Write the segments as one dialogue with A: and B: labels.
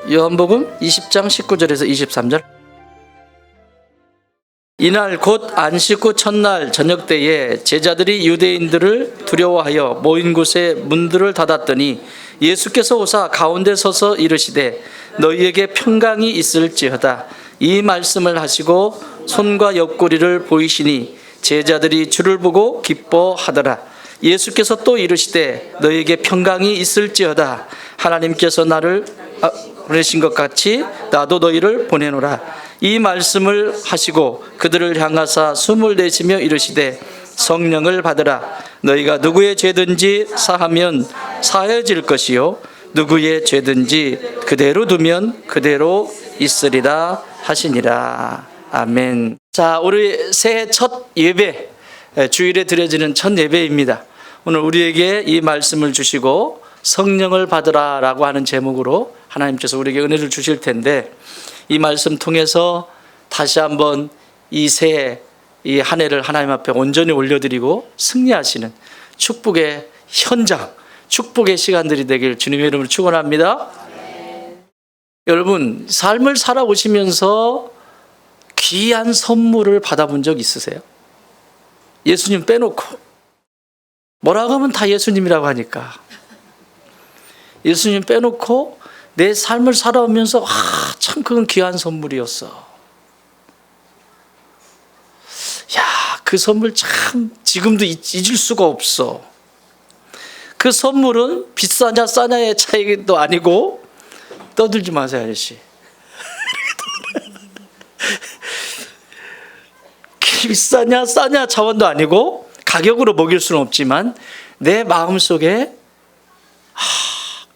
A: 요한복음 20장 19절에서 23절. 이날 곧 안식 후 첫날 저녁 때에 제자들이 유대인들을 두려워하여 모인 곳에 문들을 닫았더니 예수께서 오사 가운데 서서 이르시되 너희에게 평강이 있을지어다. 이 말씀을 하시고 손과 옆구리를 보이시니 제자들이 주를 보고 기뻐하더라. 예수께서 또 이르시되 너희에게 평강이 있을지어다. 하나님께서 나를 보내신 것 같이 나도 너희를 보내노라. 이 말씀을 하시고 그들을 향하사 숨을 내쉬며 이르시되 성령을 받으라. 너희가 누구의 죄든지 사하면 사해질 것이요 누구의 죄든지 그대로 두면 그대로 있으리라 하시니라. 아멘. 자, 우리 새해 첫 예배, 주일에 드려지는 첫 예배입니다. 오늘 우리에게 이 말씀을 주시고 성령을 받으라 라고 하는 제목으로 하나님께서 우리에게 은혜를 주실 텐데, 이 말씀 통해서 다시 한번 이 새해, 이 한 해를 하나님 앞에 온전히 올려드리고 승리하시는 축복의 현장, 축복의 시간들이 되길 주님의 이름으로 축원합니다. 여러분, 삶을 살아오시면서 귀한 선물을 받아본 적 있으세요? 예수님 빼놓고 뭐라고 하면 다 예수님이라고 하니까, 예수님 빼놓고 내 삶을 살아오면서 참 그건 귀한 선물이었어. 야, 그 선물 참 지금도 잊을 수가 없어. 그 선물은 비싸냐 싸냐의 차이도 아니고, 떠들지 마세요 아저씨. 비싸냐 싸냐 차원도 아니고 가격으로 먹일 수는 없지만 내 마음속에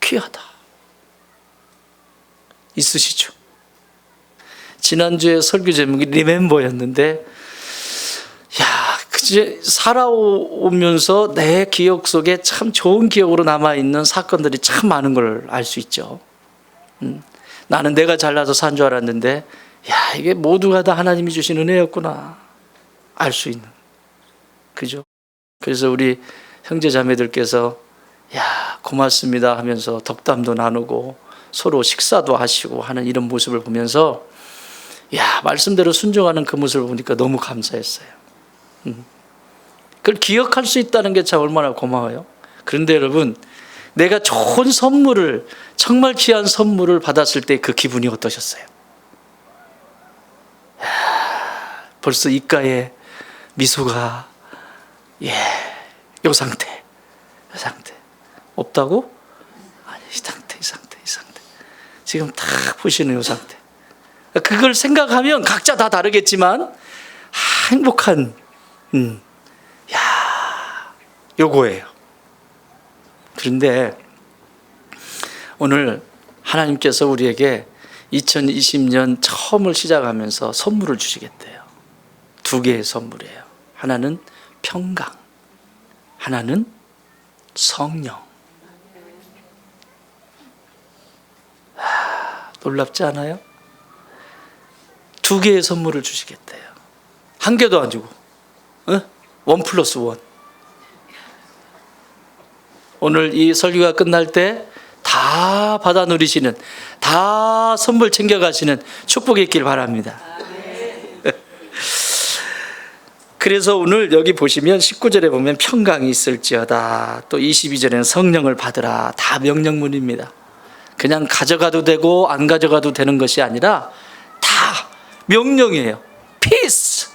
A: 귀하다 있으시죠? 지난주에 설교 제목이 리멤버였는데, 그제 살아오면서 내 기억 속에 참 좋은 기억으로 남아있는 사건들이 참 많은 걸 알 수 있죠. 나는 내가 잘나서 산 줄 알았는데, 이게 모두가 다 하나님이 주신 은혜였구나 알 수 있는, 그죠? 그래서 우리 형제 자매들께서 고맙습니다 하면서 덕담도 나누고 서로 식사도 하시고 하는 이런 모습을 보면서 말씀대로 순종하는 그 모습을 보니까 너무 감사했어요. 그걸 기억할 수 있다는 게 참 얼마나 고마워요. 그런데 여러분, 내가 좋은 선물을, 정말 귀한 선물을 받았을 때 그 기분이 어떠셨어요? 벌써 입가에 미소가 요 상태 없다고? 아니, 이 상태 지금 딱 보시는 요 상태. 그걸 생각하면 각자 다 다르겠지만 행복한 요거예요. 그런데 오늘 하나님께서 우리에게 2020년 처음을 시작하면서 선물을 주시겠대요. 두 개의 선물이에요. 하나는 평강, 하나는 성령. 놀랍지 않아요? 두 개의 선물을 주시겠대요. 한 개도 안 주고, 1+1. 오늘 이 설교가 끝날 때 다 받아 누리시는, 다 선물 챙겨가시는 축복이 있길 바랍니다. 그래서 오늘 여기 보시면 19절에 보면 평강이 있을지어다, 또 22절에는 성령을 받으라, 다 명령문입니다. 그냥 가져가도 되고 안 가져가도 되는 것이 아니라 다 명령이에요. Peace,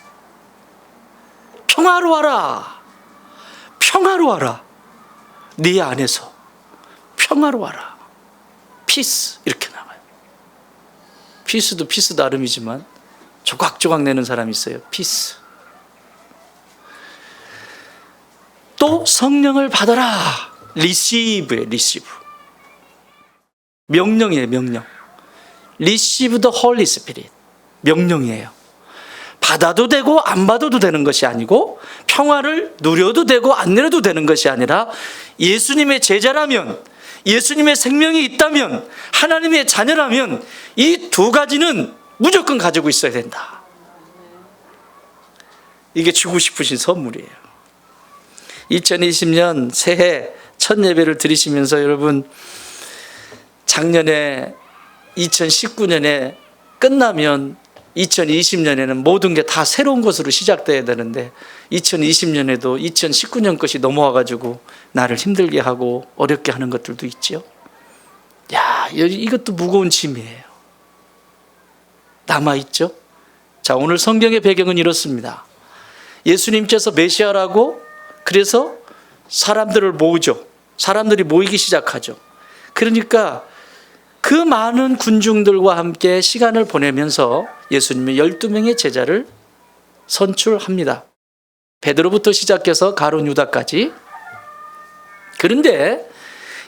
A: 평화로워라, 평화로워라, 네 안에서 평화로워라. Peace, 이렇게 나와요. Peace도 피스 나름이지만 조각조각 내는 사람이 있어요. Peace. 또 성령을 받아라. Receive예요. Receive. 명령이에요. 명령. Receive the Holy Spirit. 명령이에요. 받아도 되고 안 받아도 되는 것이 아니고, 평화를 누려도 되고 안 누려도 되는 것이 아니라, 예수님의 제자라면, 예수님의 생명이 있다면, 하나님의 자녀라면 이 두 가지는 무조건 가지고 있어야 된다. 이게 주고 싶으신 선물이에요. 2020년 새해 첫 예배를 드리시면서 여러분, 작년에 2019년에 끝나면 2020년에는 모든 게 다 새로운 것으로 시작돼야 되는데 2020년에도 2019년 것이 넘어와가지고 나를 힘들게 하고 어렵게 하는 것들도 있죠. 야, 이것도 무거운 짐이에요. 남아있죠. 자, 오늘 성경의 배경은 이렇습니다. 예수님께서 메시아라고 그래서 사람들을 모으죠. 사람들이 모이기 시작하죠. 그러니까 그 많은 군중들과 함께 시간을 보내면서 예수님의 12명의 제자를 선출합니다. 베드로부터 시작해서 가룟 유다까지. 그런데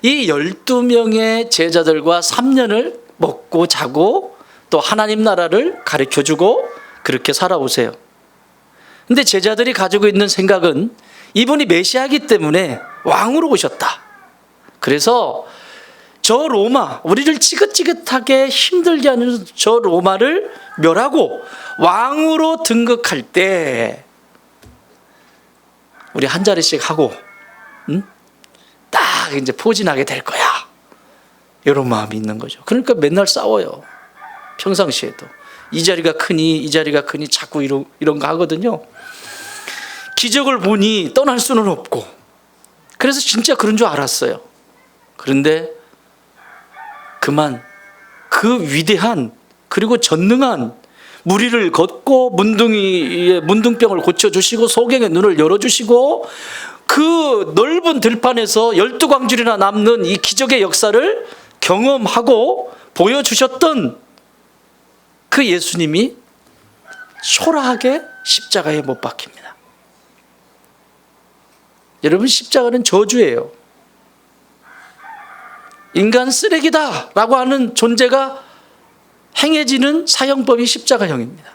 A: 이 12명의 제자들과 3년을 먹고 자고 또 하나님 나라를 가르쳐주고 그렇게 살아오세요. 근데 제자들이 가지고 있는 생각은 이분이 메시아이기 때문에 왕으로 오셨다. 그래서 저 로마, 우리를 지긋지긋하게 힘들게 하는 저 로마를 멸하고 왕으로 등극할 때 우리 한 자리씩 하고 딱 이제 포진하게 될 거야. 이런 마음이 있는 거죠. 그러니까 맨날 싸워요. 평상시에도. 이 자리가 크니 자꾸 이런 거 하거든요. 기적을 보니 떠날 수는 없고. 그래서 진짜 그런 줄 알았어요. 그런데 그만 그 위대한 그리고 전능한 무리를 걷고 문둥이의 문둥병을 고쳐주시고 소경의 눈을 열어주시고 그 넓은 들판에서 12광줄이나 남는 이 기적의 역사를 경험하고 보여주셨던 그 예수님이 초라하게 십자가에 못 박힙니다. 여러분, 십자가는 저주예요. 인간 쓰레기다 라고 하는 존재가 행해지는 사형법이 십자가형입니다.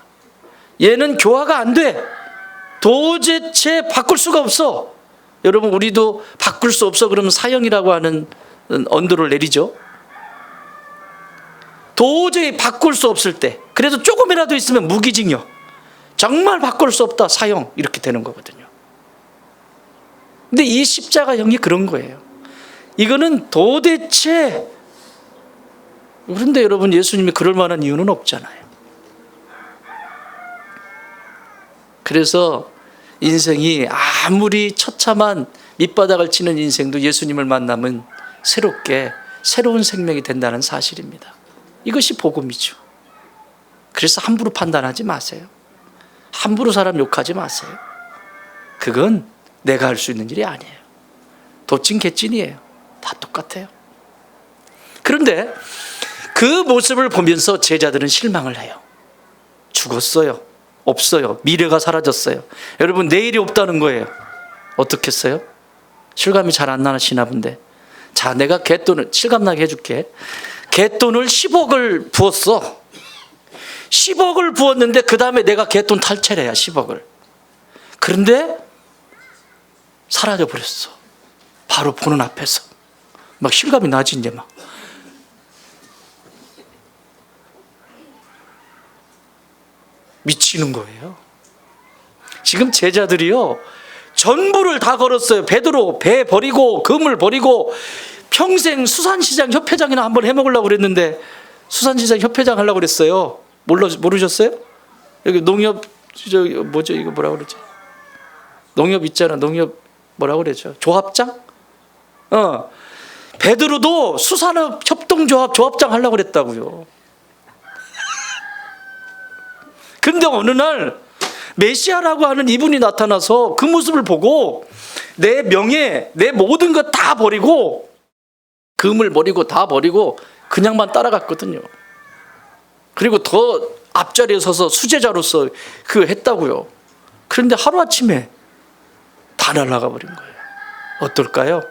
A: 얘는 교화가 안 돼. 도대체 바꿀 수가 없어. 여러분, 우리도 바꿀 수 없어 그러면 사형이라고 하는 언도를 내리죠. 도저히 바꿀 수 없을 때, 그래도 조금이라도 있으면 무기징역, 정말 바꿀 수 없다 사형, 이렇게 되는 거거든요. 근데 이 십자가형이 그런 거예요. 이거는 도대체, 그런데 여러분, 예수님이 그럴 만한 이유는 없잖아요. 그래서 인생이 아무리 처참한 밑바닥을 치는 인생도 예수님을 만나면 새로운 생명이 된다는 사실입니다. 이것이 복음이죠. 그래서 함부로 판단하지 마세요. 함부로 사람 욕하지 마세요. 그건 내가 할 수 있는 일이 아니에요. 도찐 개찐이에요. 다 똑같아요. 그런데 그 모습을 보면서 제자들은 실망을 해요. 죽었어요. 없어요. 미래가 사라졌어요. 여러분, 내일이 없다는 거예요. 어떻겠어요? 실감이 잘 안 나시나 본데. 자, 내가 갯돈을 실감나게 해줄게. 갯돈을 10억을 부었어. 10억을 부었는데 그 다음에 내가 갯돈 탈취해야 10억을. 그런데 사라져 버렸어. 바로 보는 앞에서. 막 실감이 나지 이제 막. 미치는 거예요. 지금 제자들이요, 전부를 다 걸었어요. 베드로 배 버리고 금을 버리고 평생 수산시장 협회장이나 한번 해먹으려고 그랬는데, 수산시장 협회장 하려고 그랬어요. 모르셨어요? 여기 농협, 뭐죠? 이거 뭐라고 그러지? 농협 있잖아. 농협 뭐라고 그러죠? 조합장? 베드로도 수산업 협동조합 조합장 하려고 그랬다고요. 근데 어느 날 메시아라고 하는 이분이 나타나서 그 모습을 보고 내 명예, 내 모든 것 다 버리고, 금을 버리고 다 버리고 그냥만 따라갔거든요. 그리고 더 앞자리에 서서 수제자로서 했다고요. 그런데 하루아침에 다 날아가 버린 거예요. 어떨까요?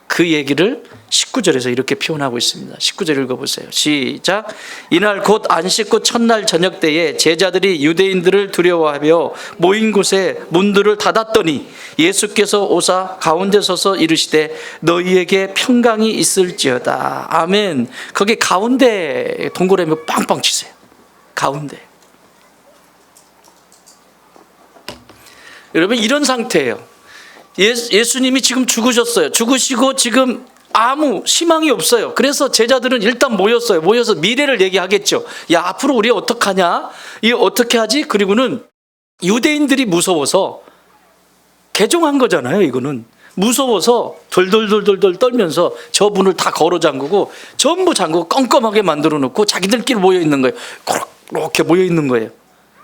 A: 그 얘기를 19절에서 이렇게 표현하고 있습니다. 19절 읽어보세요. 시작. 이날 곧 안식 후 첫날 저녁 때에 제자들이 유대인들을 두려워하며 모인 곳에 문들을 닫았더니 예수께서 오사 가운데 서서 이르시되 너희에게 평강이 있을지어다. 아멘. 거기 가운데 동그라미 빵빵 치세요. 가운데. 여러분, 이런 상태예요. 예수님이 지금 죽으셨어요. 죽으시고 지금 아무 희망이 없어요. 그래서 제자들은 일단 모였어요. 모여서 미래를 얘기하겠죠. 야, 앞으로 우리 어떡하냐? 이거 어떻게 하지? 그리고는 유대인들이 무서워서 개종한 거잖아요. 이거는 무서워서 덜덜덜덜 떨면서 저 문을 다 걸어 잠그고 전부 잠그고 껌껌하게 만들어 놓고 자기들끼리 모여 있는 거예요. 그렇게 모여 있는 거예요.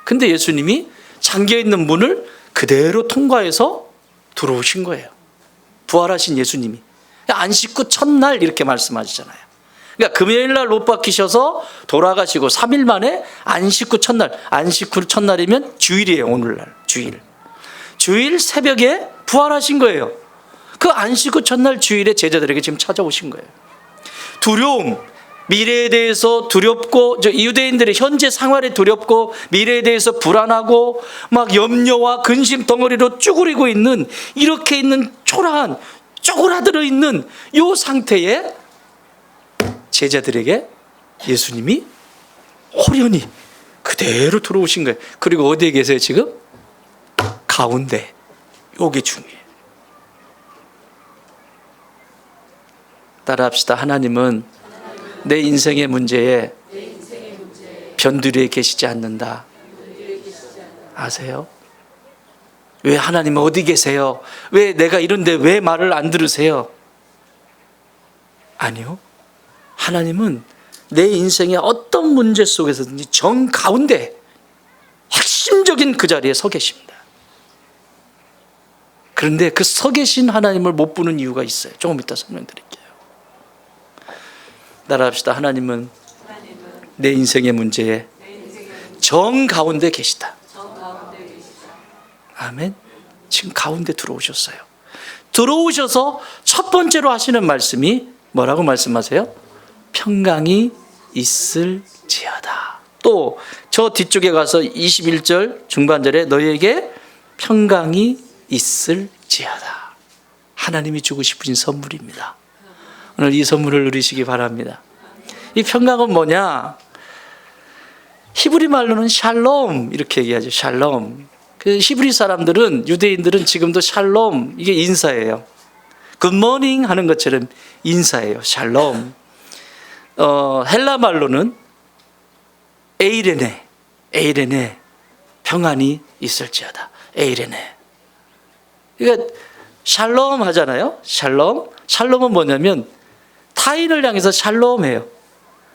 A: 근데 예수님이 잠겨 있는 문을 그대로 통과해서 들어오신 거예요. 부활하신 예수님이. 안식 후 첫날 이렇게 말씀하시잖아요. 그러니까 금요일 날 못 박히셔서 돌아가시고 3일 만에 안식 후 첫날. 안식 후 첫날이면 주일이에요. 오늘날 주일 새벽에 부활하신 거예요. 그 안식 후 첫날 주일에 제자들에게 지금 찾아오신 거예요. 두려움, 미래에 대해서 두렵고, 유대인들의 현재 생활에 두렵고 미래에 대해서 불안하고 막 염려와 근심 덩어리로 쭈그리고 있는, 이렇게 있는 초라한, 쪼그라들어 있는 이 상태에 제자들에게 예수님이 호련히 그대로 들어오신 거예요. 그리고 어디에 계세요 지금? 가운데. 이게 중요해요. 따라합시다. 하나님은 내 인생의 문제에 변두리에 계시지 않는다. 아세요? 왜 하나님은 어디 계세요? 왜 내가 이런데 왜 말을 안 들으세요? 아니요. 하나님은 내 인생의 어떤 문제 속에서든지 정 가운데 핵심적인 그 자리에 서 계십니다. 그런데 그 서 계신 하나님을 못 보는 이유가 있어요. 조금 이따 설명드릴게요. 따라합시다. 하나님은 내 인생의 문제에 정 가운데 계시다. 아멘. 지금 가운데 들어오셨어요. 들어오셔서 첫 번째로 하시는 말씀이 뭐라고 말씀하세요? 평강이 있을지어다. 또 저 뒤쪽에 가서 21절 중반절에 너희에게 평강이 있을지어다. 하나님이 주고 싶으신 선물입니다. 오늘 이 선물을 누리시기 바랍니다. 이 평강은 뭐냐? 히브리 말로는 샬롬 이렇게 얘기하죠. 샬롬. 그 히브리 사람들은, 유대인들은 지금도 샬롬, 이게 인사예요. 굿모닝 하는 것처럼 인사예요. 샬롬. 헬라 말로는 에이레네, 평안이 있을지어다. 에이레네. 그러니까 샬롬 하잖아요. 샬롬은 뭐냐면 타인을 향해서 샬롬해요.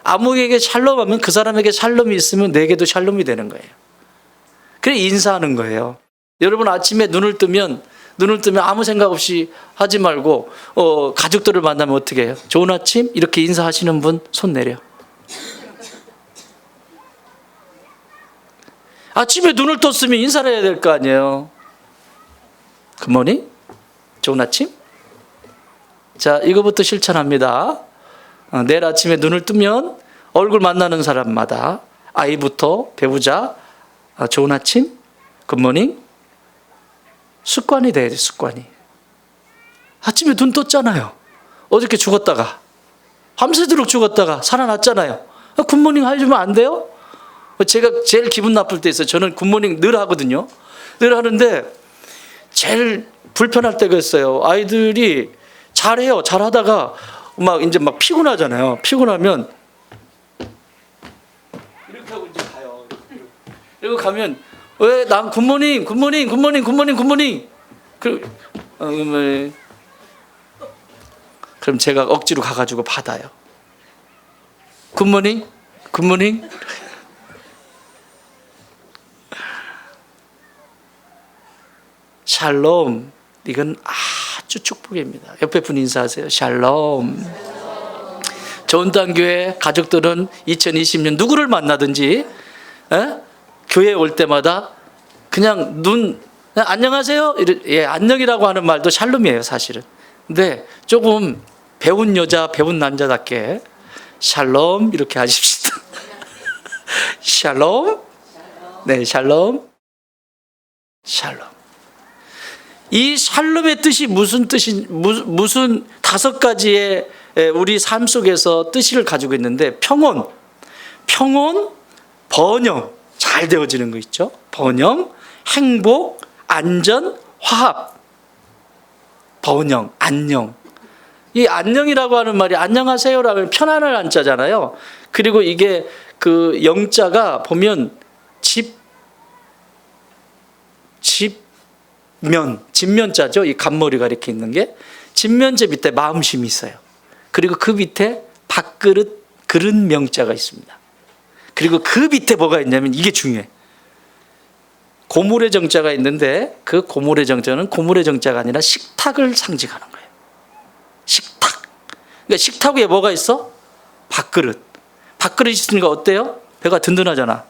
A: 아무에게 샬롬하면 그 사람에게 샬롬이 있으면 내게도 샬롬이 되는 거예요. 그래 인사하는 거예요. 여러분 아침에 눈을 뜨면 아무 생각 없이 하지 말고 가족들을 만나면 어떻게 해요? 좋은 아침 이렇게 인사하시는 분 손 내려. 아침에 눈을 떴으면 인사를 해야 될 거 아니에요. 굿모닝, 좋은 아침. 자, 이거부터 실천합니다. 내일 아침에 눈을 뜨면 얼굴 만나는 사람마다 아이부터 배우자 좋은 아침, 굿모닝. 습관이 돼야 돼. 습관이. 아침에 눈 떴잖아요. 어저께 죽었다가 밤새도록 죽었다가 살아났잖아요. 굿모닝 해주면 안 돼요? 제가 제일 기분 나쁠 때 있어요. 저는 굿모닝 늘 하거든요. 늘 하는데 제일 불편할 때가 있어요. 아이들이 잘해요. 잘하다가 이제 피곤하잖아요. 피곤하면 이렇게 하고 이제 가요. 이러고 가면 왜 난 굿모닝. 그럼 제가 억지로 가가지고 받아요. 굿모닝. 샬롬. 이건 아주 축복입니다. 옆에 분 인사하세요. 샬롬. 좋은 땅 교회 가족들은 2020년 누구를 만나든지 교회에 올 때마다 그냥 안녕하세요. 안녕이라고 하는 말도 샬롬이에요, 사실은. 근데 조금 배운 여자, 배운 남자답게 샬롬 이렇게 하십시다. 샬롬. 네, 샬롬. 이 샬롬의 뜻이 무슨 다섯 가지의 우리 삶 속에서 뜻을 가지고 있는데, 평온, 번영, 잘 되어지는 거 있죠. 번영, 행복, 안전, 화합. 번영, 안녕. 이 안녕이라고 하는 말이 안녕하세요라는 편안한 안자잖아요. 그리고 이게 그 영자가 보면 집면자죠. 이 간머리가 이렇게 있는 게 집면제 밑에 마음심이 있어요. 그리고 그 밑에 밥그릇 그릇 명자가 있습니다. 그리고 그 밑에 뭐가 있냐면 이게 중요해. 고물의 정자가 있는데 그 고물의 정자는 고물의 정자가 아니라 식탁을 상징하는 거예요. 식탁. 그러니까 식탁 위에 뭐가 있어? 밥그릇. 밥그릇이 있으니까 어때요? 배가 든든하잖아.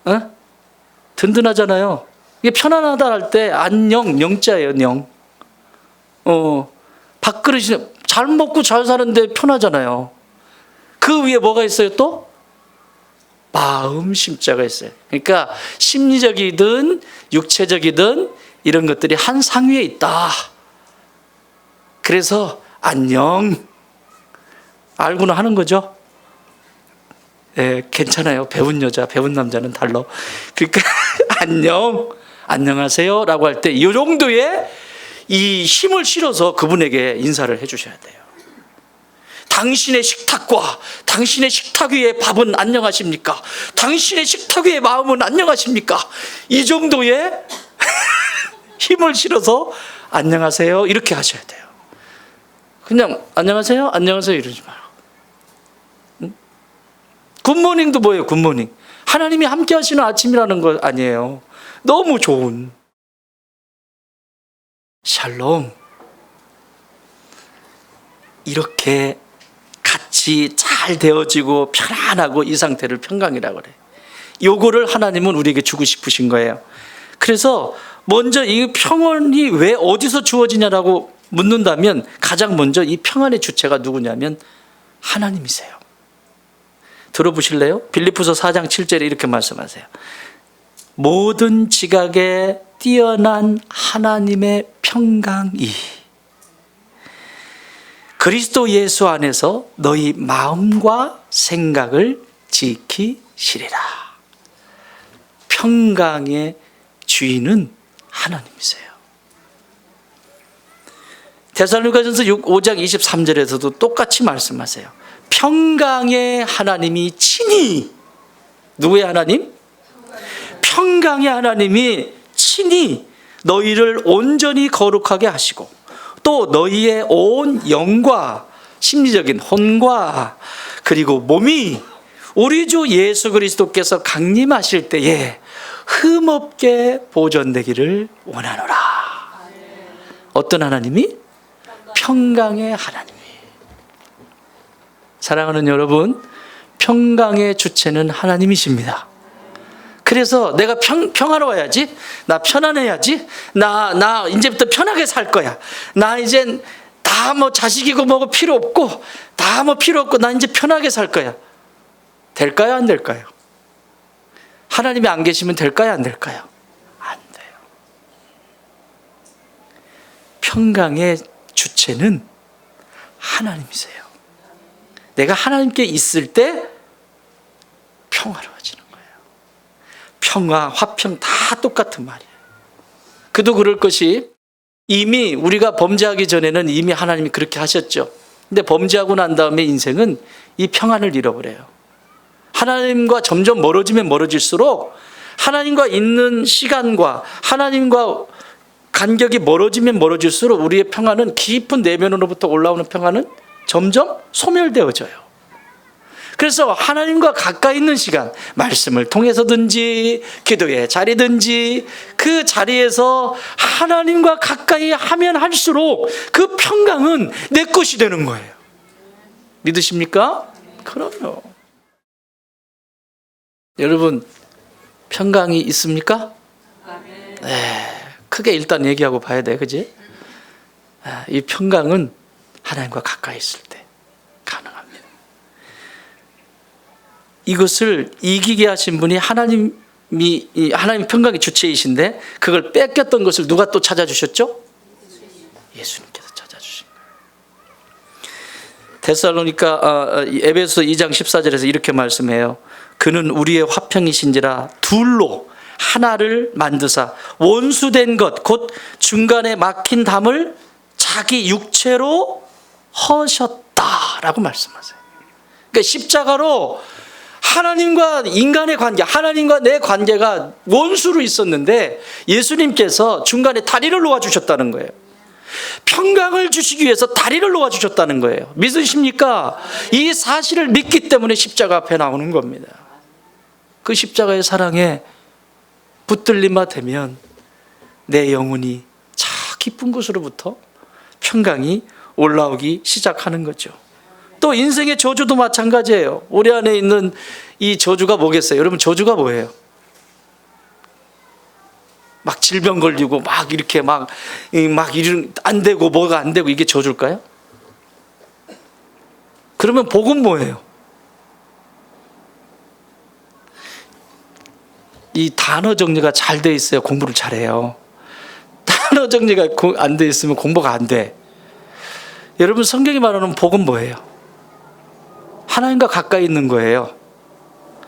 A: 어? 든든하잖아요. 이게 편안하다 할 때 안녕, 영자예요, 영. 밥그릇이 잘 먹고 잘 사는데 편하잖아요. 그 위에 뭐가 있어요 또? 마음 심자가 있어요. 그러니까 심리적이든 육체적이든 이런 것들이 한 상위에 있다. 그래서 안녕. 알고는 하는 거죠. 예, 괜찮아요. 배운 여자, 배운 남자는 달라. 그러니까 안녕, 안녕하세요 라고 할 때 이 정도의 이 힘을 실어서 그분에게 인사를 해주셔야 돼요. 당신의 식탁과 당신의 식탁 위의 밥은 안녕하십니까? 당신의 식탁 위의 마음은 안녕하십니까? 이 정도의 힘을 실어서 안녕하세요 이렇게 하셔야 돼요. 그냥 안녕하세요 안녕하세요 이러지 마요. 굿모닝도 뭐예요? 굿모닝. 하나님이 함께 하시는 아침이라는 거 아니에요. 너무 좋은 샬롬. 이렇게 같이 잘 되어지고 편안하고 이 상태를 평강이라고 그래. 요거를 하나님은 우리에게 주고 싶으신 거예요. 그래서 먼저 이 평안이 왜 어디서 주어지냐라고 묻는다면 가장 먼저 이 평안의 주체가 누구냐면 하나님이세요. 들어보실래요? 빌립보서 4장 7절에 이렇게 말씀하세요. 모든 지각에 뛰어난 하나님의 평강이 그리스도 예수 안에서 너희 마음과 생각을 지키시리라. 평강의 주인은 하나님이세요. 데살로니가전서 5장 23절에서도 똑같이 말씀하세요. 평강의 하나님이 친히, 누구의 하나님? 평강의 하나님이 친히 너희를 온전히 거룩하게 하시고 또 너희의 온 영과 심리적인 혼과 그리고 몸이 우리 주 예수 그리스도께서 강림하실 때에 흠없게 보존되기를 원하노라. 어떤 하나님이? 평강의 하나님이. 사랑하는 여러분, 평강의 주체는 하나님이십니다. 그래서 내가 평화로워야지, 나 편안해야지, 나 이제부터 편하게 살 거야, 나 이젠 다 뭐 자식이고 뭐고 필요 없고 다 뭐 필요 없고 나 이제 편하게 살 거야. 될까요? 안 될까요? 하나님이 안 계시면 될까요? 안 될까요? 안 돼요. 평강의 주체는 하나님이세요. 내가 하나님께 있을 때 평화로워지는 거예요. 평화, 화평 다 똑같은 말이에요. 그도 그럴 것이 이미 우리가 범죄하기 전에는 이미 하나님이 그렇게 하셨죠. 근데 범죄하고 난 다음에 인생은 이 평안을 잃어버려요. 하나님과 점점 멀어지면 멀어질수록 하나님과 있는 시간과 하나님과 간격이 멀어지면 멀어질수록 우리의 평안은 깊은 내면으로부터 올라오는 평안은 점점 소멸되어져요. 그래서 하나님과 가까이 있는 시간, 말씀을 통해서든지 기도의 자리든지 그 자리에서 하나님과 가까이 하면 할수록 그 평강은 내 것이 되는 거예요. 믿으십니까? 그럼요. 여러분, 평강이 있습니까? 네, 크게 일단 얘기하고 봐야 돼, 그지? 이 평강은 하나님과 가까이 있을 때 가능합니다. 이것을 이기게 하신 분이 하나님 평강의 주체이신데 그걸 뺏겼던 것을 누가 또 찾아주셨죠? 예수님께서 찾아주신 거예요. 데살로니가 에베소 2장 14절에서 이렇게 말씀해요. 그는 우리의 화평이신지라 둘로 하나를 만드사 원수된 것 곧 중간에 막힌 담을 자기 육체로 허셨다라고 말씀하세요. 그러니까 십자가로 하나님과 인간의 관계, 하나님과 내 관계가 원수로 있었는데 예수님께서 중간에 다리를 놓아주셨다는 거예요. 평강을 주시기 위해서 다리를 놓아주셨다는 거예요. 믿으십니까? 이 사실을 믿기 때문에 십자가 앞에 나오는 겁니다. 그 십자가의 사랑에 붙들림만 되면 내 영혼이 자 깊은 곳으로부터 평강이 올라오기 시작하는 거죠. 또 인생의 저주도 마찬가지예요. 우리 안에 있는 이 저주가 뭐겠어요? 여러분, 저주가 뭐예요? 막 질병 걸리고 막 이렇게 막 안 되고 뭐가 안 되고 이게 저주일까요? 그러면 복은 뭐예요? 이 단어 정리가 잘 돼 있어야 공부를 잘해요. 단어 정리가 안 돼 있으면 공부가 안 돼. 여러분, 성경이 말하는 복은 뭐예요? 하나님과 가까이 있는 거예요.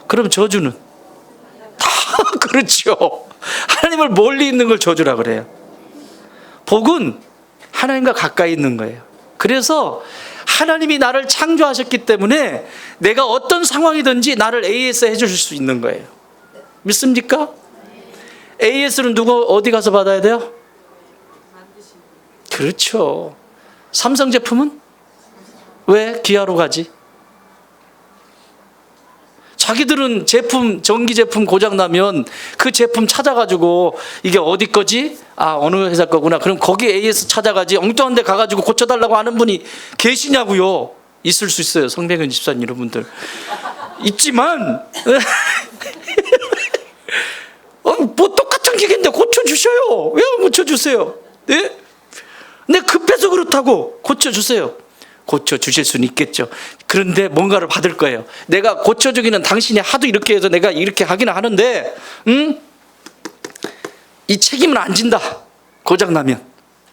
A: 그럼 저주는? 그렇죠. 하나님을 멀리 있는 걸 저주라 그래요. 복은 하나님과 가까이 있는 거예요. 그래서 하나님이 나를 창조하셨기 때문에 내가 어떤 상황이든지 나를 AS 해줄 수 있는 거예요. 믿습니까? AS는 누가 어디 가서 받아야 돼요? 그렇죠. 삼성 제품은 왜 기아로 가지? 자기들은 제품, 전기 제품 고장 나면 그 제품 찾아가지고 이게 어디 거지? 아, 어느 회사 거구나. 그럼 거기 AS 찾아가지. 엉뚱한 데 가가지고 고쳐달라고 하는 분이 계시냐고요? 있을 수 있어요. 성백은 집사님 여러분들. 있지만 뭐 똑같은 기계인데 고쳐주셔요. 왜 안 고쳐주세요? 네? 근데 급해서 그렇다고 고쳐주세요. 고쳐주실 수는 있겠죠. 그런데 뭔가를 받을 거예요. 내가 고쳐주기는 당신이 하도 이렇게 해서 내가 이렇게 하기는 하는데 이 책임은 안 진다. 고장나면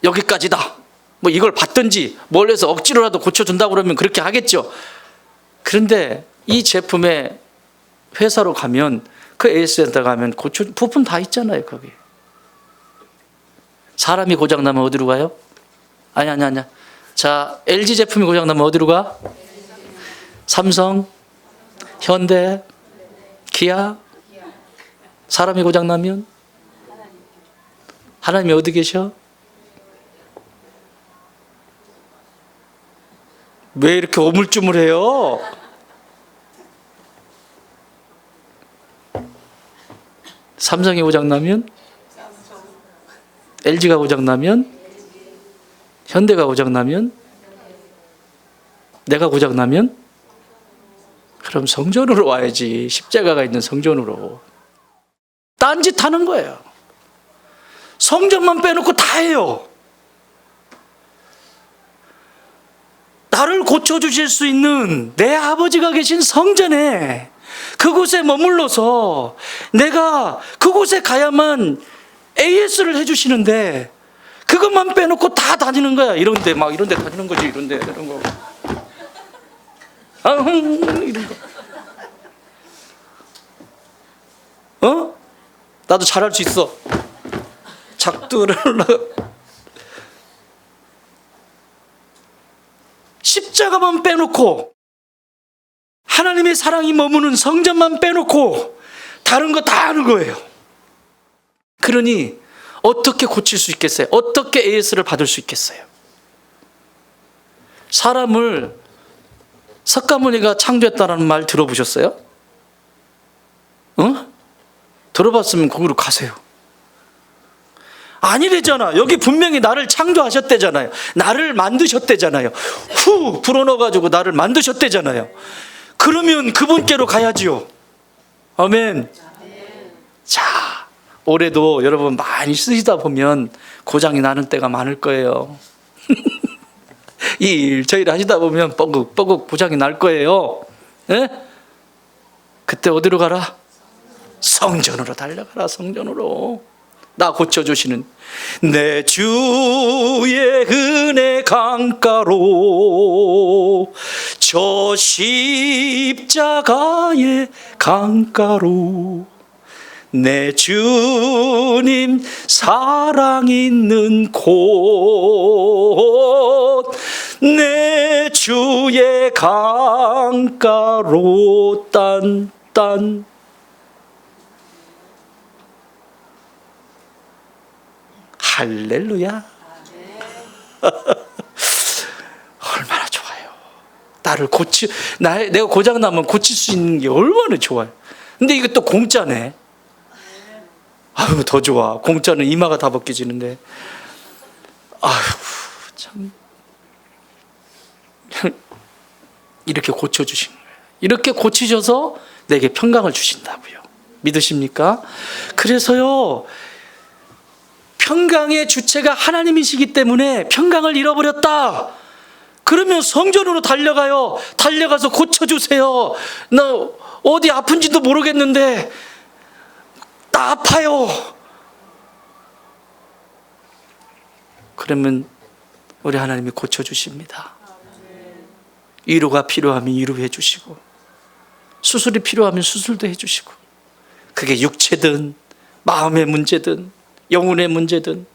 A: 여기까지다. 뭐 이걸 받든지 뭘 해서 억지로라도 고쳐준다고 그러면 그렇게 하겠죠. 그런데 이 제품의 회사로 가면 그 AS센터 가면 부품 다 있잖아요. 거기 사람이 고장나면 어디로 가요? 아니. 자, LG 제품이 고장나면 어디로 가? 삼성, 현대, 기아. 사람이 고장나면 하나님이 어디 계셔? 왜 이렇게 오물쭈물해요? 삼성이 고장나면, LG가 고장나면, 현대가 고장나면, 내가 고장나면, 그럼 성전으로 와야지. 십자가가 있는 성전으로. 딴짓 하는 거예요. 성전만 빼놓고 다 해요. 나를 고쳐주실 수 있는 내 아버지가 계신 성전에, 그곳에 머물러서 내가 그곳에 가야만 AS를 해주시는데 그것만 빼놓고 다 다니는 거야. 이런데 다니는 거지. 이런 거. 이런 거. 나도 잘할 수 있어. 작두를 십자가만 빼놓고, 하나님의 사랑이 머무는 성전만 빼놓고 다른 거 다 하는 거예요. 그러니 어떻게 고칠 수 있겠어요? 어떻게 AS를 받을 수 있겠어요? 사람을 석가모니가 창조했다는 말 들어보셨어요? 들어봤으면 거기로 가세요. 아니래잖아. 여기 분명히 나를 창조하셨대잖아요. 나를 만드셨대잖아요. 후 불어넣어가지고 나를 만드셨대잖아요. 그러면 그분께로 가야지요. 아멘. 자, 올해도 여러분 많이 쓰시다 보면 고장이 나는 때가 많을 거예요. 이 일 저 일 하시다 보면 뻐국 고장이 날 거예요. 예? 그때 어디로 가라? 성전으로 달려가라. 성전으로. 나 고쳐주시는 내 주의 은혜 강가로, 저 십자가의 강가로 내 주님 사랑 있는 곳 내 주의 강가로 딴딴 할렐루야. 얼마나 좋아요. 나를 내가 고장나면 고칠 수 있는 게 얼마나 좋아요. 근데 이거 또 공짜네. 아유, 더 좋아. 공짜는 이마가 다 벗겨지는데. 아유, 참. 이렇게 고쳐주신 거예요. 이렇게 고치셔서 내게 평강을 주신다고요. 믿으십니까? 그래서요, 평강의 주체가 하나님이시기 때문에 평강을 잃어버렸다. 그러면 성전으로 달려가요. 달려가서 고쳐주세요. 나 어디 아픈지도 모르겠는데 나 아파요. 그러면 우리 하나님이 고쳐주십니다. 위로가 필요하면 위로해 주시고, 수술이 필요하면 수술도 해 주시고, 그게 육체든 마음의 문제든 영혼의 문제든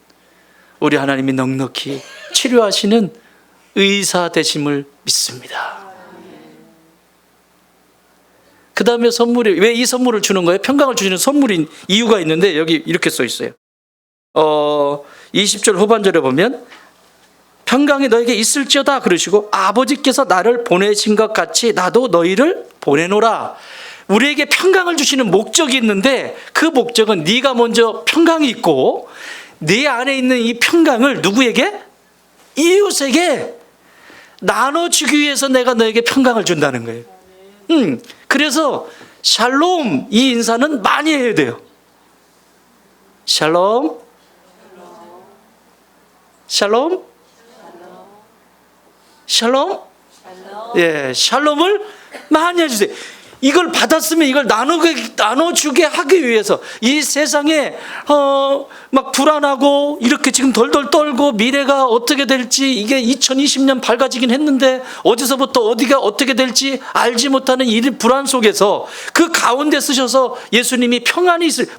A: 우리 하나님이 넉넉히 치료하시는 의사 되심을 믿습니다. 그 다음에 선물이, 왜 이 선물을 주는 거예요? 평강을 주시는 선물인 이유가 있는데 여기 이렇게 써 있어요. 20절 후반절에 보면 평강이 너에게 있을지어다 그러시고 아버지께서 나를 보내신 것 같이 나도 너희를 보내노라. 우리에게 평강을 주시는 목적이 있는데 그 목적은 네가 먼저 평강이 있고 네 안에 있는 이 평강을 누구에게? 이웃에게 나눠주기 위해서 내가 너에게 평강을 준다는 거예요. 그래서 샬롬, 이 인사는 많이 해야 돼요. 샬롬, 샬롬, 샬롬, 예, 샬롬을 많이 해주세요. 이걸 받았으면 이걸 나눠주게 하기 위해서 이 세상에 막 불안하고 이렇게 지금 덜덜 떨고 미래가 어떻게 될지, 이게 2020년 밝아지긴 했는데 어디서부터 어디가 어떻게 될지 알지 못하는 이 불안 속에서 그 가운데 쓰셔서 예수님이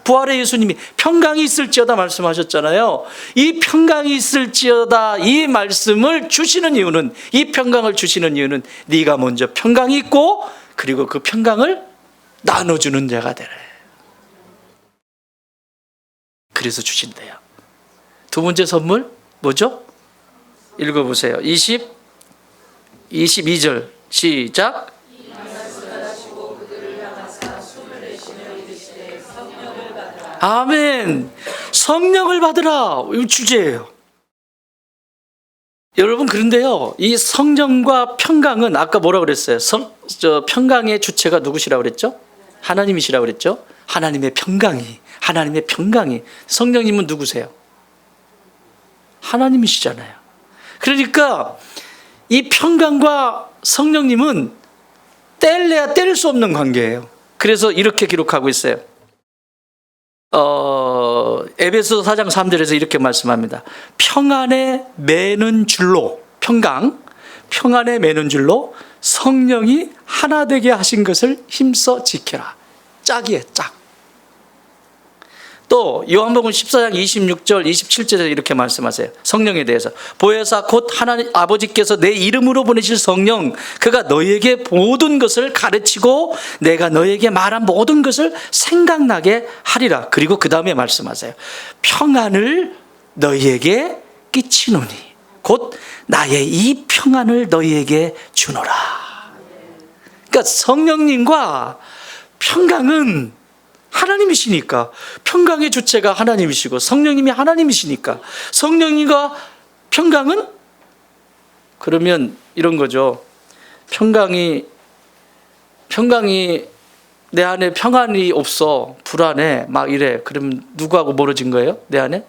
A: 부활의 예수님이 평강이 있을지어다 말씀하셨잖아요. 이 평강이 있을지어다 이 말씀을 주시는 이유는, 이 평강을 주시는 이유는 네가 먼저 평강이 있고 그리고 그 평강을 나눠주는 자가 되래. 그래서 주신대요. 두 번째 선물 뭐죠? 읽어보세요. 22절 시작. 아멘. 성령을 받으라. 이 주제예요. 여러분, 그런데요, 이 성령과 평강은 아까 뭐라고 그랬어요? 평강의 주체가 누구시라고 그랬죠? 하나님이시라고 그랬죠? 하나님의 평강이. 성령님은 누구세요? 하나님이시잖아요. 그러니까 이 평강과 성령님은 뗄래야 뗄 수 없는 관계예요. 그래서 이렇게 기록하고 있어요. 에베소 4장 3절에서 이렇게 말씀합니다. 평안에 매는 줄로, 평안에 매는 줄로 성령이 하나 되게 하신 것을 힘써 지켜라. 짝이에요, 짝. 또 요한복음 14장 26절 27절에서 이렇게 말씀하세요. 성령에 대해서 보혜사 곧 하나님 아버지께서 내 이름으로 보내실 성령, 그가 너희에게 모든 것을 가르치고 내가 너희에게 말한 모든 것을 생각나게 하리라. 그리고 그 다음에 말씀하세요. 평안을 너희에게 끼치노니 곧 나의 이 평안을 너희에게 주노라. 그러니까 성령님과 평강은 하나님이시니까, 평강의 주체가 하나님이시고 성령님이 하나님이시니까 성령님과 평강은, 그러면 이런 거죠. 평강이 내 안에 평안이 없어, 불안해, 막 이래. 그러면 누구하고 멀어진 거예요? 내 안에?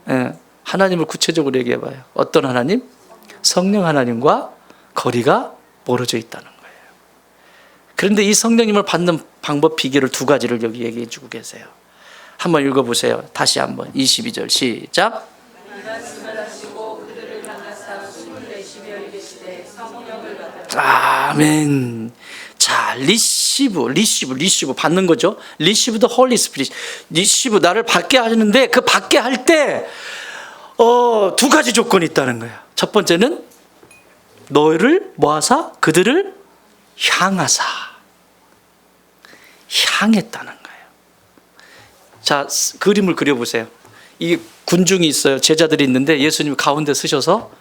A: 네. 하나님을 구체적으로 얘기해 봐요. 어떤 하나님? 성령 하나님과 거리가 멀어져 있다는 거예요. 그런데 이 성령님을 받는 방법, 비결을 두 가지를 여기 얘기해 주고 계세요. 한번 읽어보세요. 다시 한번 22절 시작. 아멘. 자, 리시브 받는 거죠. 리시브 더 홀리 스피릿. 리시브 나를 받게 하는데 그 받게 할 때 두 가지 조건이 있다는 거예요. 첫 번째는 너희를 뭐하사? 그들을 향하사. 향했다는 거예요. 자, 그림을 그려보세요. 이 군중이 있어요. 제자들이 있는데 예수님이 가운데 서셔서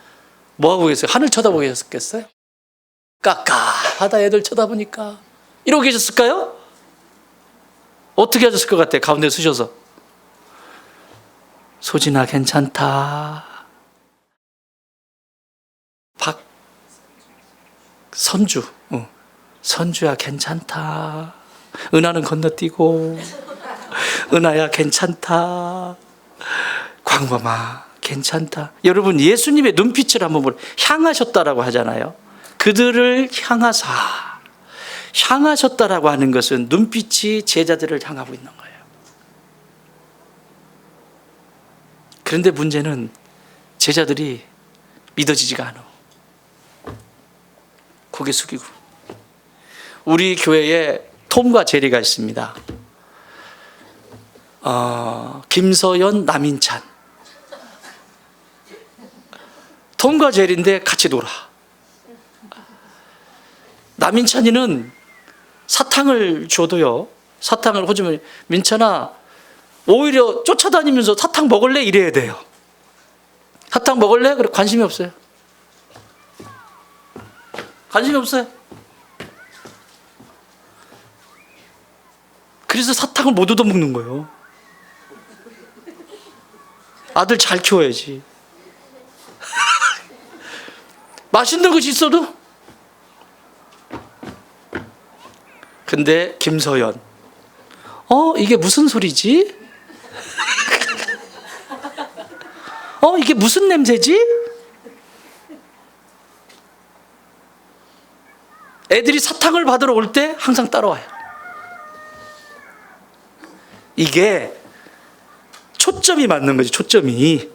A: 뭐하고 계세요? 하늘 쳐다보고 계셨겠어요? 깝깝하다 애들 쳐다보니까. 이러고 계셨을까요? 어떻게 하셨을 것 같아요? 가운데 서셔서. 소진아 괜찮다. 선주야 괜찮다. 은하는 건너뛰고. 은하야 괜찮다. 광범아 괜찮다. 여러분 예수님의 눈빛을 한번 보세요. 향하셨다라고 하잖아요. 그들을 향하셨다라고 하는 것은 눈빛이 제자들을 향하고 있는 거예요. 그런데 문제는 제자들이 믿어지지가 않아. 고개 숙이고. 우리 교회에 톰과 제리가 있습니다. 김서연, 남인찬. 톰과 제리인데 같이 놀아. 남인찬이는 사탕을 줘도요. 사탕을 호주면 민찬아 오히려 쫓아다니면서 사탕 먹을래? 이래야 돼요. 사탕 먹을래? 그래 관심이 없어요. 관심이 없어요. 그래서 사탕을 못 얻어먹는 거예요. 아들 잘 키워야지. 맛있는 것이 있어도. 근데 김서연, 이게 무슨 소리지? 이게 무슨 냄새지? 애들이 사탕을 받으러 올 때 항상 따라와요. 이게 초점이 맞는 거지, 초점이.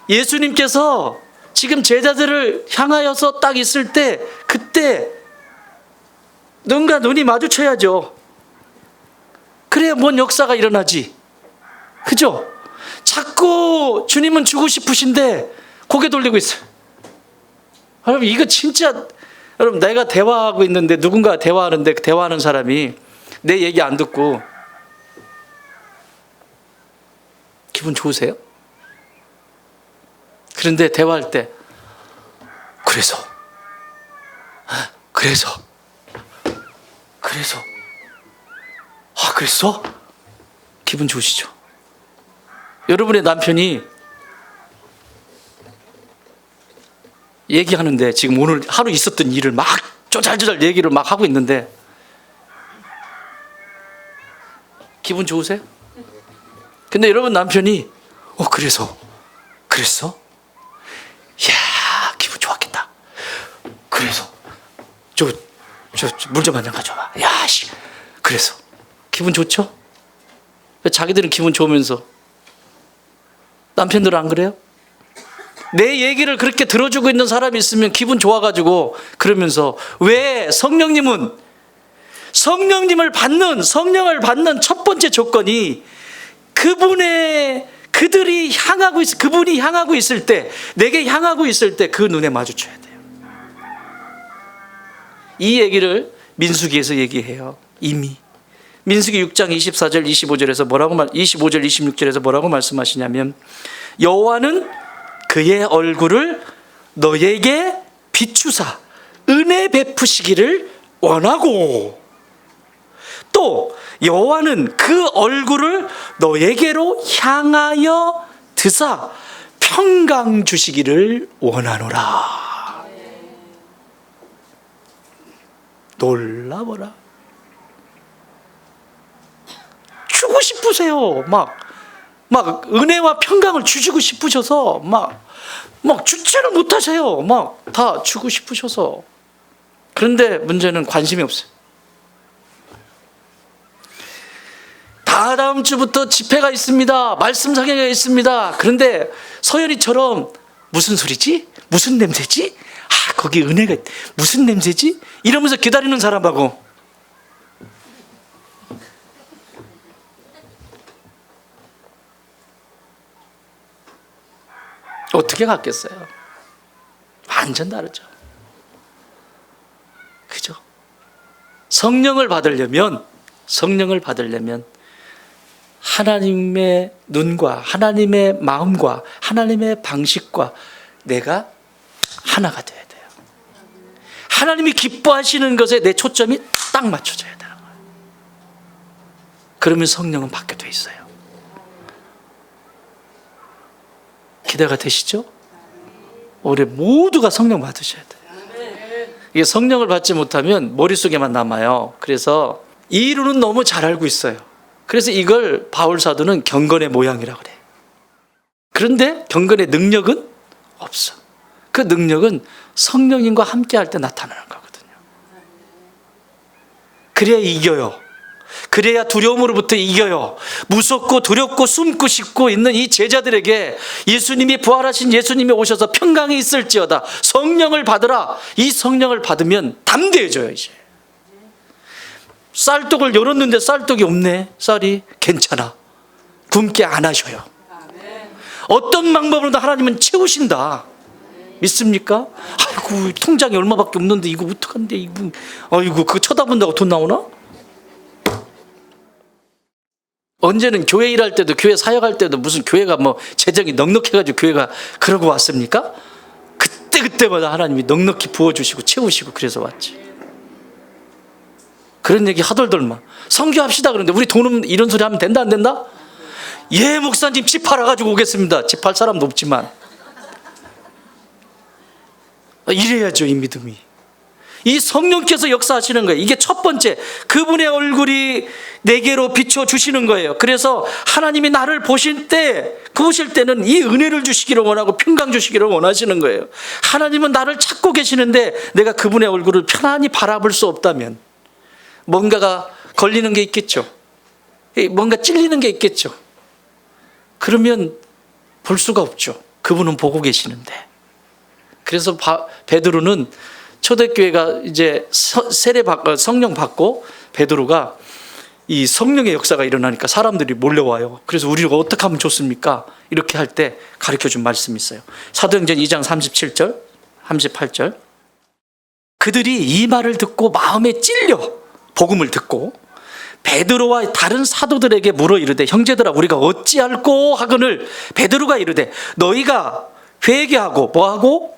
A: 예수님께서 지금 제자들을 향하여서 딱 있을 때, 그때 눈과 눈이 마주쳐야죠. 그래야 뭔 역사가 일어나지. 그죠? 자꾸 주님은 주고 싶으신데 고개 돌리고 있어요. 여러분 이거 진짜, 여러분 내가 대화하고 있는데 누군가 대화하는데 대화하는 사람이 내 얘기 안 듣고 기분 좋으세요? 그런데 대화할 때 그래서 그랬어? 기분 좋으시죠? 여러분의 남편이 얘기하는데 지금 오늘 하루 있었던 일을 막 쪼잘쪼잘 얘기를 막 하고 있는데 기분 좋으세요? 근데 여러분 남편이 그랬어? 이야 기분 좋았겠다. 그래서 물 좀 한 잔 가져와. 야씨 그래서 기분 좋죠? 자기들은 기분 좋으면서 남편들은 안 그래요? 내 얘기를 그렇게 들어주고 있는 사람이 있으면 기분 좋아가지고 그러면서 왜 성령을 받는 첫 번째 조건이 그분이 향하고 있을 때, 내게 향하고 있을 때 그 눈에 마주쳐야 돼요. 이 얘기를 민수기에서 얘기해요. 이미 민수기 6장 24절 25절 26절에서 뭐라고 말씀하시냐면 여호와는 그의 얼굴을 너에게 비추사 은혜 베푸시기를 원하고 또 여호와는 그 얼굴을 너에게로 향하여 드사 평강 주시기를 원하노라. 놀라보라. 주고 싶으세요. 막 은혜와 평강을 주시고 싶으셔서 막 주지를 못하세요. 막 다 주고 싶으셔서. 그런데 문제는 관심이 없어요. 다음 주부터 집회가 있습니다. 말씀 상회가 있습니다. 그런데 서연이처럼 무슨 소리지? 무슨 냄새지? 거기 은혜가 무슨 냄새지? 이러면서 기다리는 사람하고 어떻게 같겠어요? 완전 다르죠. 그죠? 성령을 받으려면 하나님의 눈과 하나님의 마음과 하나님의 방식과 내가 하나가 돼야 돼요. 하나님이 기뻐하시는 것에 내 초점이 딱 맞춰져야 되는 거예요. 그러면 성령은 받게 돼 있어요. 기대가 되시죠? 올해 모두가 성령 받으셔야 돼요. 이게 성령을 받지 못하면 머릿속에만 남아요. 그래서 이 이론은 너무 잘 알고 있어요. 그래서 이걸 바울 사도는 경건의 모양이라고 그래요. 그런데 경건의 능력은 없어. 그 능력은 성령님과 함께 할 때 나타나는 거거든요. 그래야 이겨요. 그래야 두려움으로부터 이겨요. 무섭고 두렵고 숨고 싶고 있는 이 제자들에게 예수님이 부활하신 예수님이 오셔서 평강이 있을지어다 성령을 받으라. 이 성령을 받으면 담대해져요. 이제 쌀떡을 열었는데 쌀떡이 없네. 쌀이 괜찮아. 굶게 안 하셔요. 어떤 방법으로도 하나님은 채우신다. 믿습니까? 아이고 통장에 얼마밖에 없는데 이거 어떡한데 이거 아이고 그거 쳐다본다고 돈 나오나? 언제는 교회 일할 때도 교회 사역할 때도 무슨 교회가 뭐 재정이 넉넉해가지고 교회가 그러고 왔습니까? 그때마다 하나님이 넉넉히 부어주시고 채우시고 그래서 왔지. 그런 얘기 하덜덜만 선교합시다 그러는데 우리 돈 없는 이런 소리 하면 된다 안 된다? 예 목사님 집 팔아가지고 오겠습니다. 집 팔 사람도 없지만 이래야죠. 이 믿음이 이 성령께서 역사하시는 거예요. 이게 첫 번째 그분의 얼굴이 내게로 비춰주시는 거예요. 그래서 하나님이 나를 보실 때는 이 은혜를 주시기를 원하고 평강 주시기를 원하시는 거예요. 하나님은 나를 찾고 계시는데 내가 그분의 얼굴을 편안히 바라볼 수 없다면 뭔가가 걸리는 게 있겠죠. 뭔가 찔리는 게 있겠죠. 그러면 볼 수가 없죠. 그분은 보고 계시는데. 그래서 베드로는 초대교회가 이제 성령 받고 베드로가 이 성령의 역사가 일어나니까 사람들이 몰려와요. 그래서 우리가 어떻게 하면 좋습니까? 이렇게 할 때 가르쳐준 말씀이 있어요. 사도행전 2장 37절 38절 그들이 이 말을 듣고 마음에 찔려 복음을 듣고 베드로와 다른 사도들에게 물어 이르되 형제들아 우리가 어찌할꼬 하거늘 베드로가 이르되 너희가 회개하고 뭐하고?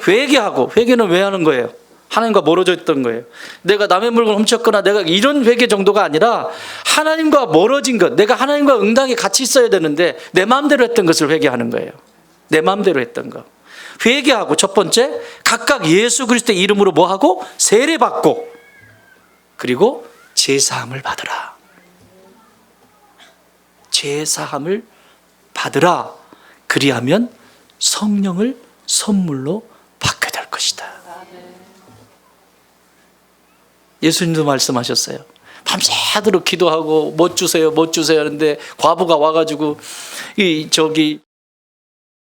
A: 회개하고. 회개는 왜 하는 거예요? 하나님과 멀어져 있던 거예요. 내가 남의 물건 훔쳤거나 내가 이런 회개 정도가 아니라 하나님과 멀어진 것, 내가 하나님과 응당히 같이 있어야 되는데 내 마음대로 했던 것을 회개하는 거예요. 내 마음대로 했던 거. 회개하고 첫 번째 각각 예수 그리스도의 이름으로 뭐하고? 세례받고 그리고 제사함을 받으라. 제사함을 받으라. 그리하면 성령을 선물로 받게 될 것이다. 예수님도 말씀하셨어요. 밤새도록 기도하고 못 주세요 하는데 과부가 와가지고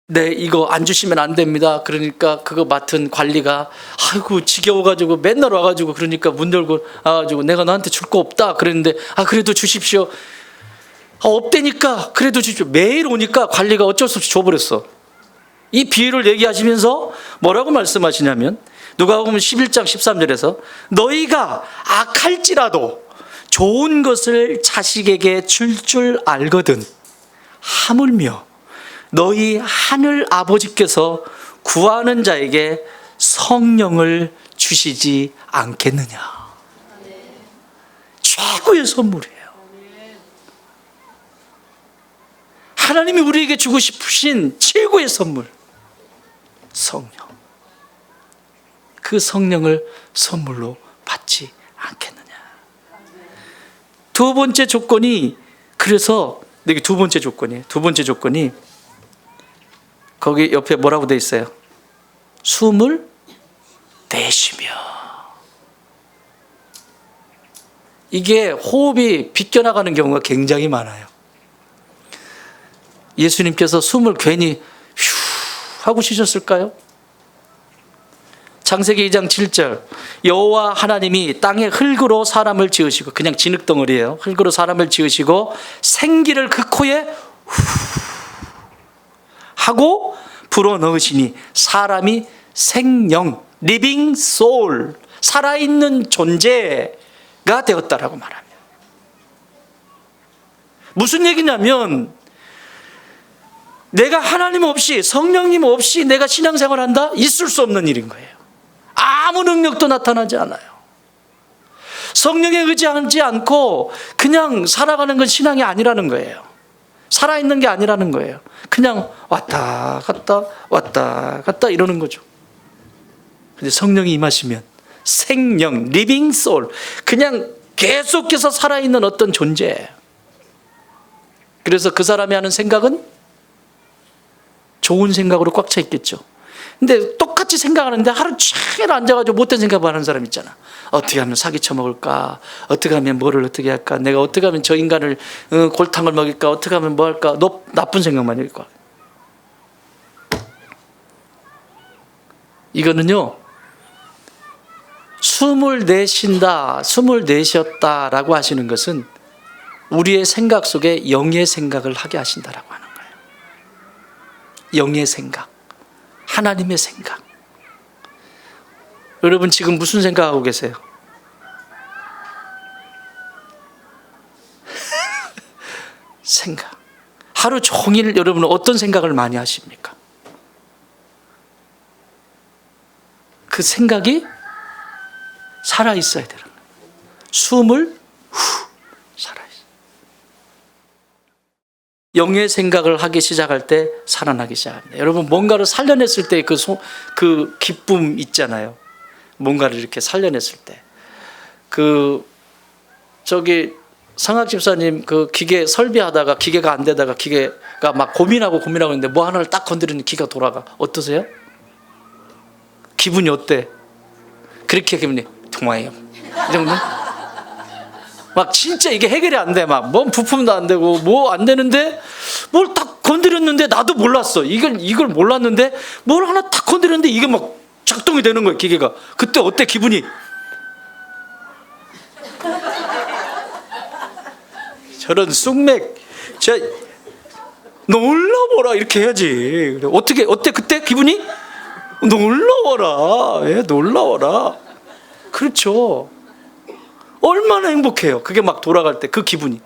A: 네 이거 안 주시면 안 됩니다. 그러니까 그거 맡은 관리가 아이고 지겨워가지고 맨날 와가지고 그러니까 문 열고 와가지고 내가 너한테 줄 거 없다 그랬는데 그래도 주십시오. 없대니까 그래도 주십시오. 매일 오니까 관리가 어쩔 수 없이 줘버렸어. 이 비유를 얘기하시면서 뭐라고 말씀하시냐면 누가복음 11장 13절에서 너희가 악할지라도 좋은 것을 자식에게 줄 알거든 하물며 너희 하늘 아버지께서 구하는 자에게 성령을 주시지 않겠느냐. 최고의 선물이에요. 하나님이 우리에게 주고 싶으신 최고의 선물 성령. 그 성령을 선물로 받지 않겠느냐. 두 번째 조건이 그래서 여기 두 번째 조건이 거기 옆에 뭐라고 돼 있어요? 숨을 내쉬며. 이게 호흡이 비껴나가는 경우가 굉장히 많아요. 예수님께서 숨을 괜히 휴 하고 쉬셨을까요? 창세기 2장 7절 여호와 하나님이 땅에 흙으로 사람을 지으시고 그냥 진흙덩어리예요. 흙으로 사람을 지으시고 생기를 그 코에 후 하고 불어넣으시니 사람이 생명, 리빙 소울, 살아있는 존재가 되었다라고 말합니다. 무슨 얘기냐면 내가 하나님 없이, 성령님 없이 내가 신앙생활을 한다? 있을 수 없는 일인 거예요. 아무 능력도 나타나지 않아요. 성령에 의지하지 않고 그냥 살아가는 건 신앙이 아니라는 거예요. 살아있는 게 아니라는 거예요. 그냥 왔다 갔다 이러는 거죠. 근데 성령이 임하시면 생명, 리빙 소울, 그냥 계속해서 살아있는 어떤 존재예요. 그래서 그 사람이 하는 생각은 좋은 생각으로 꽉 차 있겠죠. 근데 똑같이 생각하는데 하루 종일 앉아가지고 못된 생각만 하는 사람 있잖아. 어떻게 하면 사기 쳐먹을까? 어떻게 하면 뭐를 어떻게 할까? 내가 어떻게 하면 저 인간을 골탕을 먹일까? 어떻게 하면 뭐 할까? 나쁜 생각만 할 거야. 이거는요, 숨을 내쉰다, 숨을 내쉬었다라고 하시는 것은 우리의 생각 속에 영의 생각을 하게 하신다라고 하는 거예요. 영의 생각, 하나님의 생각. 여러분 지금 무슨 생각하고 계세요? 생각. 하루 종일 여러분은 어떤 생각을 많이 하십니까? 그 생각이 살아있어야 되는 거예요. 숨을 살아있어요. 영의 생각을 하기 시작할 때 살아나기 시작합니다. 여러분 뭔가를 살려냈을 때 그 기쁨 있잖아요. 뭔가를 이렇게 살려냈을 때. 상학 집사님 기계 설비하다가 기계가 안 되다가 기계가 막 고민하고 있는데 뭐 하나를 딱 건드리는 기계가 돌아가. 어떠세요? 기분이 어때? 그렇게 기분이 통화해요. 이 정도? 막 진짜 이게 해결이 안 돼. 막 뭔 부품도 안 되고 뭐 안 되는데 뭘 딱 건드렸는데 나도 몰랐어. 이걸 몰랐는데 뭘 하나 딱 건드렸는데 이게 막 작동이 되는 거예요, 기계가. 그때 어때 기분이? 저런 쑥맥, 놀라워라 이렇게 해야지. 어때 그때 기분이? 놀라워라. 예, 놀라워라. 그렇죠. 얼마나 행복해요. 그게 막 돌아갈 때 그 기분이.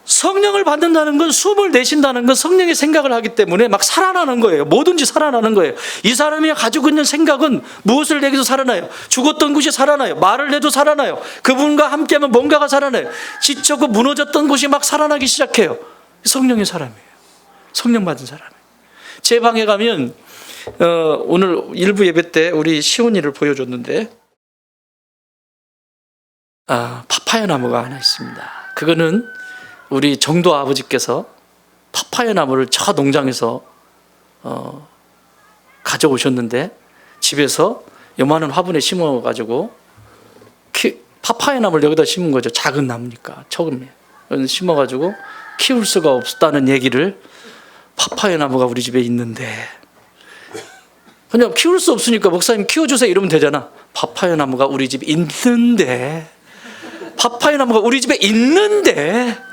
A: 성령을 받는다는 건, 숨을 내쉰다는 건 성령의 생각을 하기 때문에 막 살아나는 거예요. 뭐든지 살아나는 거예요. 이 사람이 가지고 있는 생각은 무엇을 내기도 살아나요. 죽었던 곳이 살아나요. 말을 내도 살아나요. 그분과 함께하면 뭔가가 살아나요. 지쳤고 무너졌던 곳이 막 살아나기 시작해요. 성령의 사람이에요. 성령 받은 사람이에요. 제 방에 가면 오늘 일부 예배 때 우리 시온이를 보여줬는데 파파야 나무가 하나 있습니다. 그거는 우리 정도 아버지께서 파파야 나무를 저 농장에서 가져오셨는데 집에서 요만한 화분에 심어가지고 파파야 나무를 여기다 심은 거죠. 작은 나무니까 처음에 심어가지고 키울 수가 없다는 얘기를, 파파야 나무가 우리 집에 있는데 그냥 키울 수 없으니까 목사님 키워주세요 이러면 되잖아. 파파야 나무가 우리 집에 있는데, 파파야 나무가 우리 집에 있는데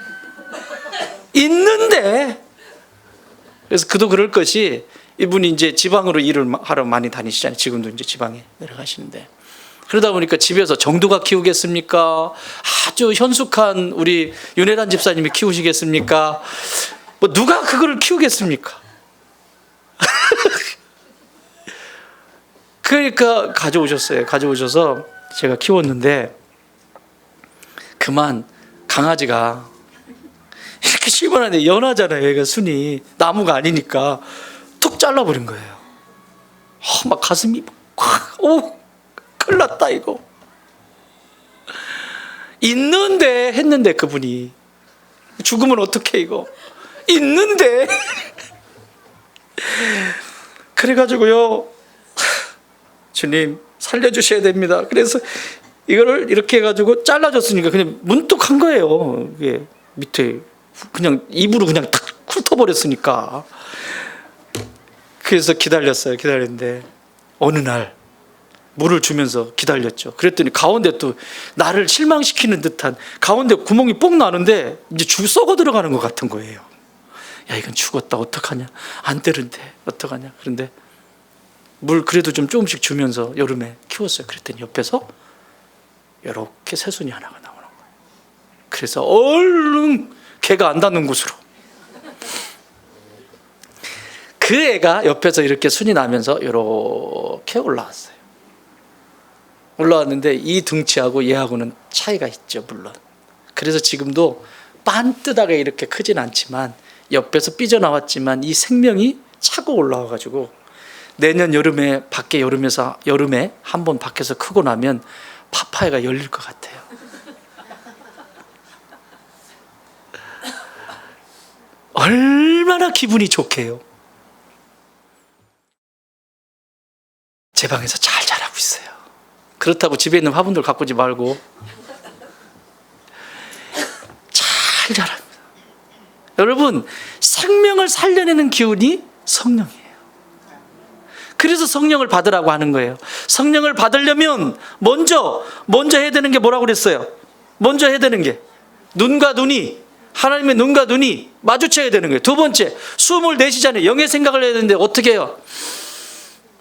A: 그래서 그도 그럴 것이, 이분이 이제 지방으로 일을 하러 많이 다니시잖아요. 지금도 이제 지방에 내려가시는데, 그러다 보니까 집에서 정도가 키우겠습니까? 아주 현숙한 우리 윤혜란 집사님이 키우시겠습니까? 뭐 누가 그거를 키우겠습니까? 그러니까 가져오셔서 제가 키웠는데, 그만 강아지가 이렇게 심어놨는데 연하잖아요. 얘가 순이 나무가 아니니까 툭 잘라버린 거예요. 막 가슴이 큰일 났다 이거. 있는데 했는데 그분이 죽으면 어떡해 이거. 있는데 그래가지고요, 주님 살려주셔야 됩니다. 그래서 이거를 이렇게 해가지고 잘라줬으니까 그냥 문득 한 거예요. 이게 밑에 그냥 입으로 그냥 탁 훑어버렸으니까. 그래서 기다렸는데 어느 날 물을 주면서 기다렸죠. 그랬더니 가운데 또 나를 실망시키는 듯한 가운데 구멍이 뽕 나는데 이제 썩어 들어가는 것 같은 거예요. 야, 이건 죽었다, 어떡하냐, 안 되는데 어떡하냐. 그런데 물 그래도 좀 조금씩 주면서 여름에 키웠어요. 그랬더니 옆에서 이렇게 새순이 하나가 나오는 거예요. 그래서 얼른 개가 안 닿는 곳으로, 그 애가 옆에서 이렇게 순이 나면서 이렇게 올라왔어요. 올라왔는데 이 등치하고 얘하고는 차이가 있죠, 물론. 그래서 지금도 반듯하게 이렇게 크진 않지만 옆에서 삐져나왔지만 이 생명이 차고 올라와가지고 내년 여름에 밖에 여름에 한번 밖에서 크고 나면 파파야가 열릴 것 같아요. 얼마나 기분이 좋게요. 제 방에서 잘 자라고 있어요. 그렇다고 집에 있는 화분들 가꾸지 말고 잘 자랍니다. 여러분, 생명을 살려내는 기운이 성령이에요. 그래서 성령을 받으라고 하는 거예요. 성령을 받으려면 먼저 해야 되는 게 뭐라고 그랬어요? 먼저 해야 되는 게 하나님의 눈과 눈이 마주쳐야 되는 거예요. 두 번째, 숨을 내쉬잖아요. 영의 생각을 해야 되는데 어떻게 해요?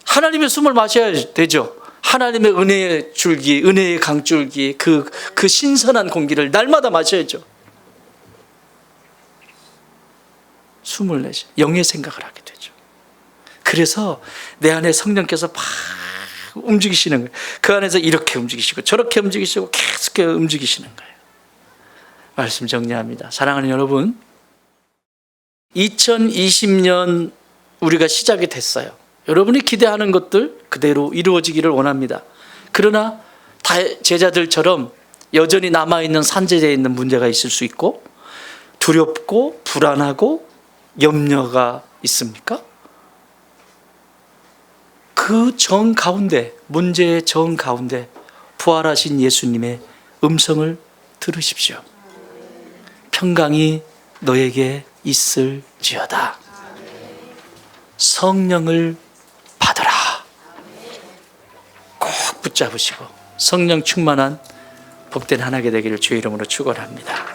A: 하나님의 숨을 마셔야 되죠. 하나님의 은혜의 줄기, 은혜의 강줄기, 그 신선한 공기를 날마다 마셔야죠. 숨을 내쉬, 영의 생각을 하게 되죠. 그래서 내 안에 성령께서 막 움직이시는 거예요. 그 안에서 이렇게 움직이시고 저렇게 움직이시고 계속 움직이시는 거예요. 말씀 정리합니다. 사랑하는 여러분, 2020년 우리가 시작이 됐어요. 여러분이 기대하는 것들 그대로 이루어지기를 원합니다. 그러나 제자들처럼 여전히 남아있는 산재되어 있는 문제가 있을 수 있고 두렵고 불안하고 염려가 있습니까? 그 정 가운데, 문제의 정 가운데 부활하신 예수님의 음성을 들으십시오. 평강이 너에게 있을지어다. 성령을 받으라. 꼭 붙잡으시고 성령 충만한 복된 한 하게 되기를 주의 이름으로 축원합니다.